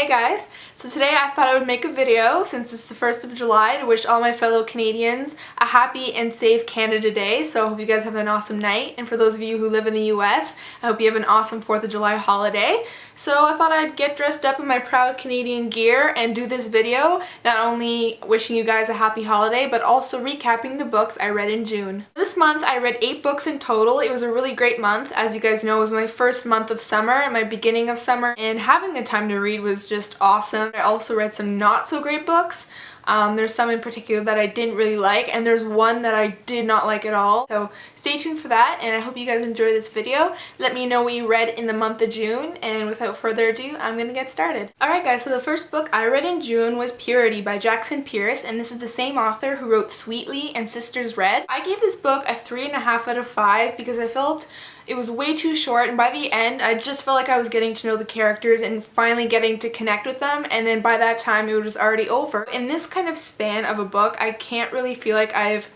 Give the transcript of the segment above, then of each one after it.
Hey guys! So today I thought I would make a video, since it's the 1st of July, to wish all my fellow Canadians a happy and safe Canada Day. So I hope you guys have an awesome night, and for those of you who live in the US, I hope you have an awesome 4th of July holiday. So I thought I'd get dressed up in my proud Canadian gear and do this video, not only wishing you guys a happy holiday, but also recapping the books I read in June. This month I read 8 books in total. It was a really great month. As you guys know, it was my first month of summer and my beginning of summer, and having a time to read was just awesome. I also read some not so great books. There's some in particular that I didn't really like, and there's one that I did not like at all. So stay tuned for that, and I hope you guys enjoy this video. Let me know what you read in the month of June, and without further ado, I'm gonna get started. Alright guys, so the first book I read in June was Purity by Jackson Pearce, and this is the same author who wrote Sweetly and Sisters Red. I gave this book a 3.5 out of 5 because I felt it was way too short, and by the end I just felt like I was getting to know the characters and finally getting to connect with them, and then by that time it was already over. In this kind of span of a book, I can't really feel like I've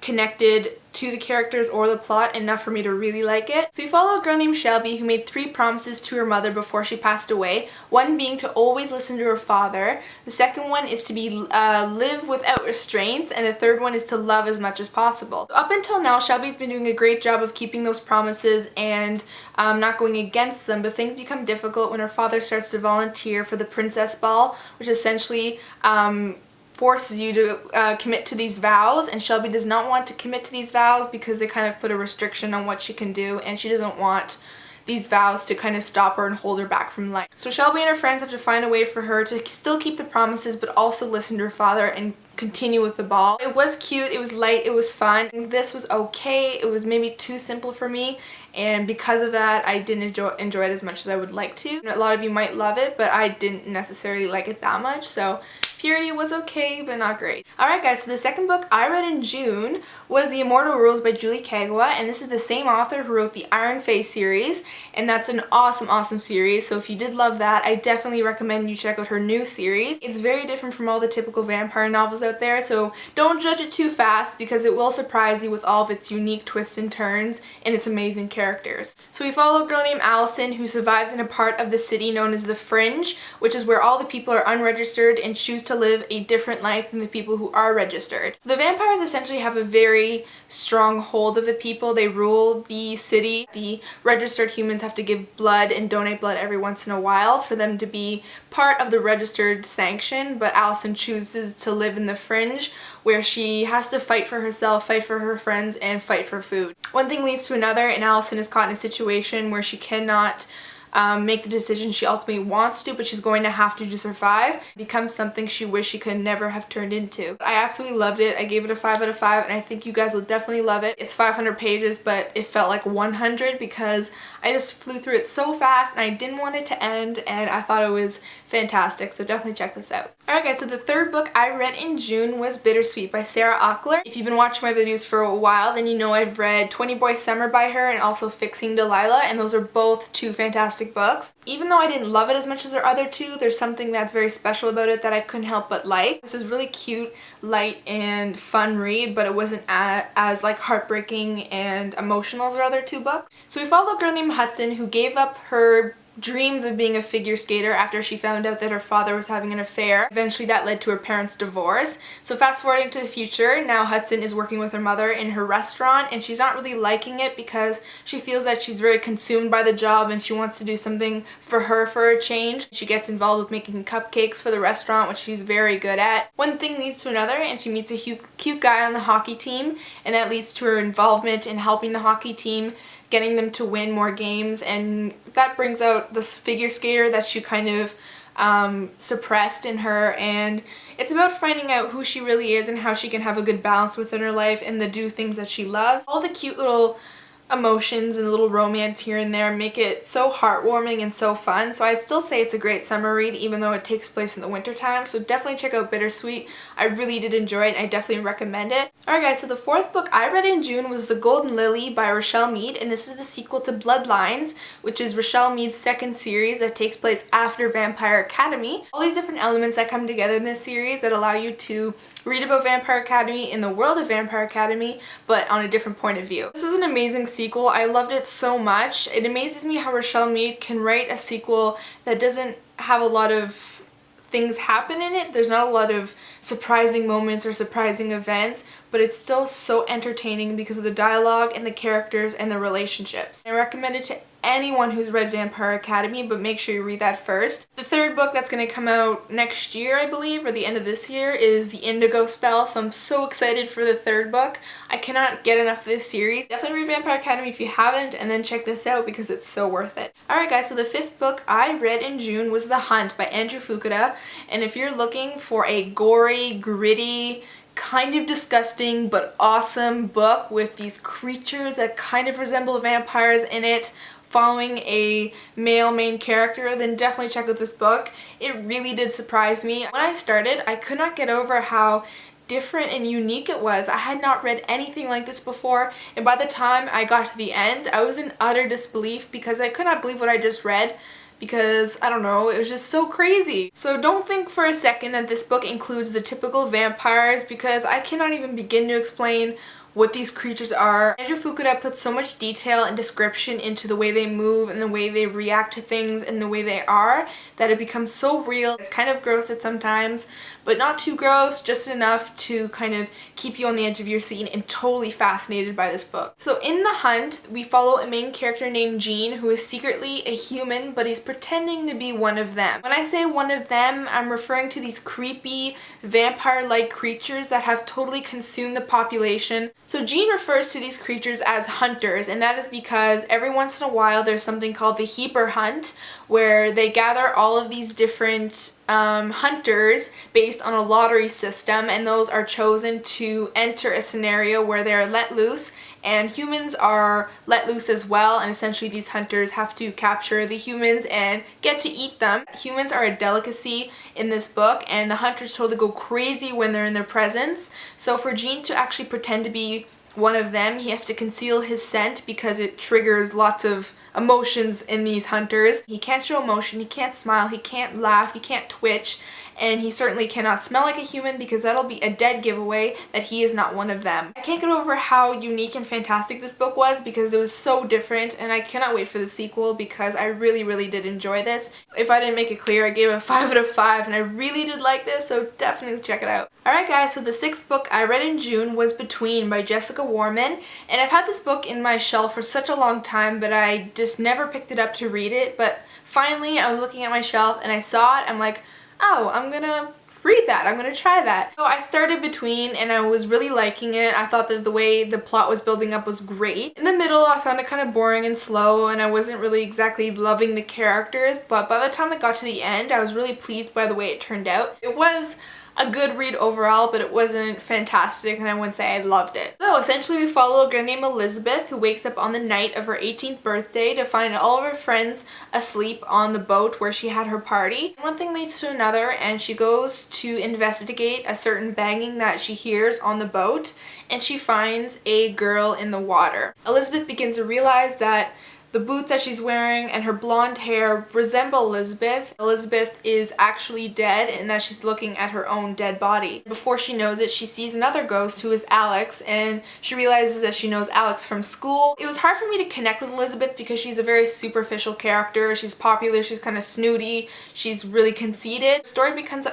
connected to the characters or the plot enough for me to really like it. So we follow a girl named Shelby who made 3 promises to her mother before she passed away. One being to always listen to her father. The second one is to live without restraints, and the third one is to love as much as possible. So up until now, Shelby's been doing a great job of keeping those promises and not going against them, but things become difficult when her father starts to volunteer for the Princess Ball, which essentially forces you to commit to these vows, and Shelby does not want to commit to these vows because they kind of put a restriction on what she can do, and she doesn't want these vows to kind of stop her and hold her back from life. So Shelby and her friends have to find a way for her to still keep the promises but also listen to her father and continue with the ball. It was cute, it was light, it was fun. This was okay. It was maybe too simple for me, and because of that I didn't enjoy it as much as I would like to. A lot of you might love it, but I didn't necessarily like it that much, so Purity was okay, but not great. Alright guys, so the second book I read in June was The Immortal Rules by Julie Kagawa, and this is the same author who wrote the Iron Fae series, and that's an awesome series, so if you did love that, I definitely recommend you check out her new series. It's very different from all the typical vampire novels out there, so don't judge it too fast because it will surprise you with all of its unique twists and turns and its amazing characters. So we follow a girl named Allison who survives in a part of the city known as the Fringe, which is where all the people are unregistered and choose to live a different life than the people who are registered. So the vampires essentially have a very strong hold of the people. They rule the city. The registered humans have to give blood and donate blood every once in a while for them to be part of the registered sanction, but Allison chooses to live in the Fringe, where she has to fight for herself, fight for her friends, and fight for food. One thing leads to another, and Allison is caught in a situation where she cannot make the decision she ultimately wants to, but she's going to have to survive. It becomes something she wished she could never have turned into. I absolutely loved it. I gave it a 5 out of 5, and I think you guys will definitely love it. It's 500 pages, but it felt like 100 because I just flew through it so fast and I didn't want it to end, and I thought it was fantastic, so definitely check this out. Alright guys, so the third book I read in June was Bittersweet by Sarah Ockler. If you've been watching my videos for a while, then you know I've read 20 Boy Summer by her and also Fixing Delilah, and those are both 2 fantastic books. Even though I didn't love it as much as their other 2, there's something that's very special about it that I couldn't help but like. This is really cute, light, and fun read, but it wasn't as like heartbreaking and emotional as their other 2 books. So we follow a girl named Hudson who gave up her dreams of being a figure skater after she found out that her father was having an affair. Eventually that led to her parents' divorce. So fast forwarding to the future, now Hudson is working with her mother in her restaurant, and she's not really liking it because she feels that she's very consumed by the job and she wants to do something for her for a change. She gets involved with making cupcakes for the restaurant, which she's very good at. One thing leads to another, and she meets a cute guy on the hockey team, and that leads to her involvement in helping the hockey team, getting them to win more games, and that brings out this figure skater that she kind of suppressed in her, and it's about finding out who she really is and how she can have a good balance within her life and do things that she loves. All the cute little emotions and a little romance here and there make it so heartwarming and so fun. So I'd still say it's a great summer read even though it takes place in the winter time. So definitely check out Bittersweet. I really did enjoy it and I definitely recommend it. Alright guys, so the 4th book I read in June was The Golden Lily by Richelle Mead, and this is the sequel to Bloodlines, which is Richelle Mead's 2nd series that takes place after Vampire Academy. All these different elements that come together in this series that allow you to read about Vampire Academy in the world of Vampire Academy, but on a different point of view. This was an amazing sequel. I loved it so much. It amazes me how Richelle Mead can write a sequel that doesn't have a lot of things happen in it. There's not a lot of surprising moments or surprising events, but it's still so entertaining because of the dialogue and the characters and the relationships. I recommend it to anyone who's read Vampire Academy, but make sure you read that first. The third book that's going to come out next year, I believe, or the end of this year, is The Indigo Spell, so I'm so excited for the third book. I cannot get enough of this series. Definitely read Vampire Academy if you haven't, and then check this out because it's so worth it. Alright guys, so the fifth book I read in June was The Hunt by Andrew Fukuda, and if you're looking for a gory, gritty, kind of disgusting but awesome book with these creatures that kind of resemble vampires in it, following a male main character, then definitely check out this book. It really did surprise me. When I started, I could not get over how different and unique it was. I had not read anything like this before, and by the time I got to the end, I was in utter disbelief because I could not believe what I just read. Because, I don't know, it was just so crazy. So don't think for a second that this book includes the typical vampires, because I cannot even begin to explain what these creatures are. Andrew Fukuda puts so much detail and description into the way they move and the way they react to things and the way they are that it becomes so real. It's kind of gross at sometimes, but not too gross, just enough to kind of keep you on the edge of your seat and totally fascinated by this book. So in The Hunt, we follow a main character named Gene who is secretly a human, but he's pretending to be one of them. When I say one of them, I'm referring to these creepy vampire-like creatures that have totally consumed the population. So Gene refers to these creatures as hunters, and that is because every once in a while there's something called the Heaper Hunt, where they gather all of these different hunters based on a lottery system, and those are chosen to enter a scenario where they are let loose, and humans are let loose as well, and essentially these hunters have to capture the humans and get to eat them. Humans are a delicacy in this book, and the hunters totally go crazy when they're in their presence. So for Gene to actually pretend to be one of them, he has to conceal his scent because it triggers lots of emotions in these hunters. He can't show emotion, he can't smile, he can't laugh, he can't twitch, and he certainly cannot smell like a human because that'll be a dead giveaway that he is not one of them. I can't get over how unique and fantastic this book was because it was so different, and I cannot wait for the sequel because I really did enjoy this. If I didn't make it clear, I gave it a 5 out of 5 and I really did like this, so definitely check it out. Alright guys, so the sixth book I read in June was Between by Jessica Warman, and I've had this book in my shelf for such a long time, but I just never picked it up to read it. But finally I was looking at my shelf and I saw it. I'm like, oh, I'm gonna read that. I'm gonna try that. So I started Between and I was really liking it. I thought that the way the plot was building up was great. In the middle I found it kind of boring and slow, and I wasn't really exactly loving the characters, but by the time I got to the end I was really pleased by the way it turned out. It was a good read overall, but it wasn't fantastic and I wouldn't say I loved it. So essentially we follow a girl named Elizabeth who wakes up on the night of her 18th birthday to find all of her friends asleep on the boat where she had her party. One thing leads to another, and she goes to investigate a certain banging that she hears on the boat, and she finds a girl in the water. Elizabeth begins to realize that the boots that she's wearing and her blonde hair resemble Elizabeth. Elizabeth is actually dead and that she's looking at her own dead body. Before she knows it, she sees another ghost who is Alex, and she realizes that she knows Alex from school. It was hard for me to connect with Elizabeth because she's a very superficial character. She's popular, she's kind of snooty, she's really conceited. The story becomes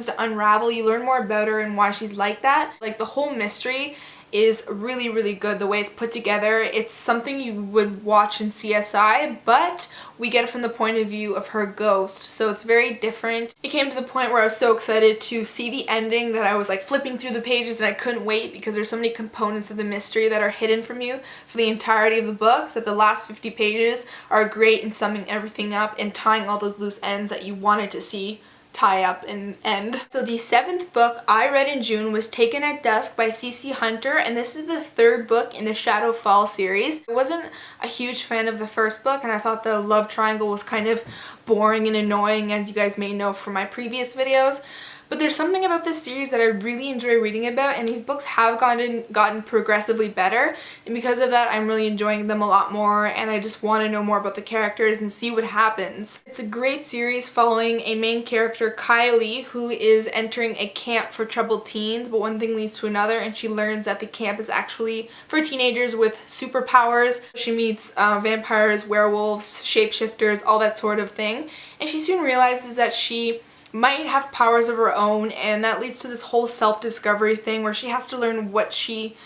to unravel. You learn more about her and why she's like that. Like, the whole mystery is really good. The way it's put together, it's something you would watch in CSI, but we get it from the point of view of her ghost, so it's very different. It came to the point where I was so excited to see the ending that I was like flipping through the pages and I couldn't wait because there's so many components of the mystery that are hidden from you for the entirety of the book, so that the last 50 pages are great in summing everything up and tying all those loose ends that you wanted to see tie up and end. So the seventh book I read in June was Taken at Dusk by C.C. Hunter, and this is the third book in the Shadow Fall series. I wasn't a huge fan of the first book, and I thought the love triangle was kind of boring and annoying, as you guys may know from my previous videos. But there's something about this series that I really enjoy reading about, and these books have gotten progressively better, and because of that I'm really enjoying them a lot more, and I just want to know more about the characters and see what happens. It's a great series following a main character, Kylie, who is entering a camp for troubled teens, but one thing leads to another and she learns that the camp is actually for teenagers with superpowers. She meets vampires, werewolves, shapeshifters, all that sort of thing, and she soon realizes that she might have powers of her own, and that leads to this whole self-discovery thing where she has to learn what she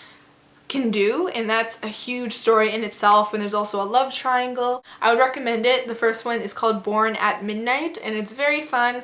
can do, and that's a huge story in itself. And there's also a love triangle. I would recommend it. The first one is called Born at Midnight, and it's very fun.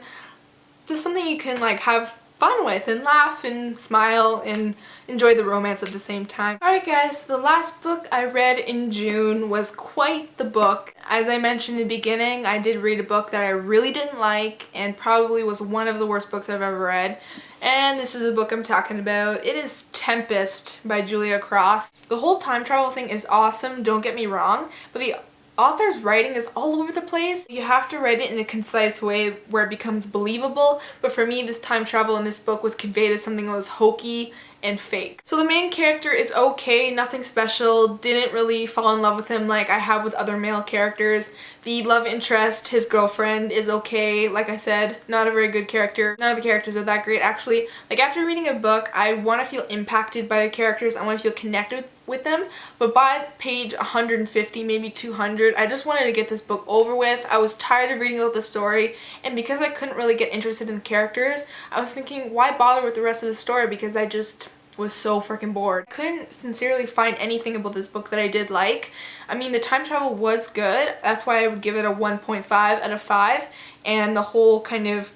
Just something you can like have fun with and laugh and smile and enjoy the romance at the same time. Alright guys, the last book I read in June was quite the book. As I mentioned in the beginning, I did read a book that I really didn't like and probably was one of the worst books I've ever read. And this is the book I'm talking about. It is Tempest by Julia Cross. The whole time travel thing is awesome, don't get me wrong, but the author's writing is all over the place. You have to write it in a concise way where it becomes believable, but for me this time travel in this book was conveyed as something that was hokey and fake. So the main character is okay, nothing special, didn't really fall in love with him like I have with other male characters. The love interest, his girlfriend, is okay. Like I said, not a very good character. None of the characters are that great actually. Like after reading a book, I want to feel impacted by the characters, I want to feel connected with them, but by page 150, maybe 200, I just wanted to get this book over with. I was tired of reading about the story, and because I couldn't really get interested in the characters, I was thinking, why bother with the rest of the story, because I just was so freaking bored. I couldn't sincerely find anything about this book that I did like. I mean, the time travel was good, that's why I would give it a 1.5 out of 5, and the whole kind of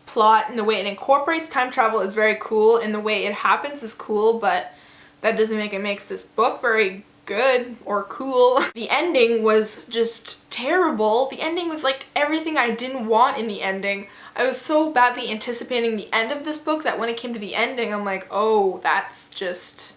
plot and the way it incorporates time travel is very cool, and the way it happens is cool, but that doesn't make it makes this book very good or cool. The ending was just terrible. The ending was like everything I didn't want in the ending. I was so badly anticipating the end of this book that when it came to the ending, I'm like, oh, that's just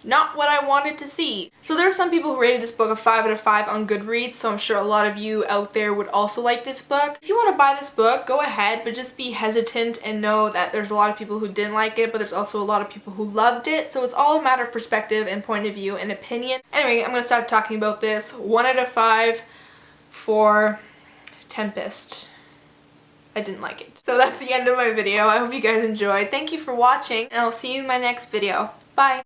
not what I wanted to see. So there are some people who rated this book a 5 out of 5 on Goodreads, so I'm sure a lot of you out there would also like this book. If you want to buy this book, go ahead, but just be hesitant and know that there's a lot of people who didn't like it, but there's also a lot of people who loved it, so it's all a matter of perspective and point of view and opinion. Anyway, I'm going to stop talking about this. 1 out of 5 for Tempest. I didn't like it. So that's the end of my video. I hope you guys enjoyed. Thank you for watching, and I'll see you in my next video. Bye!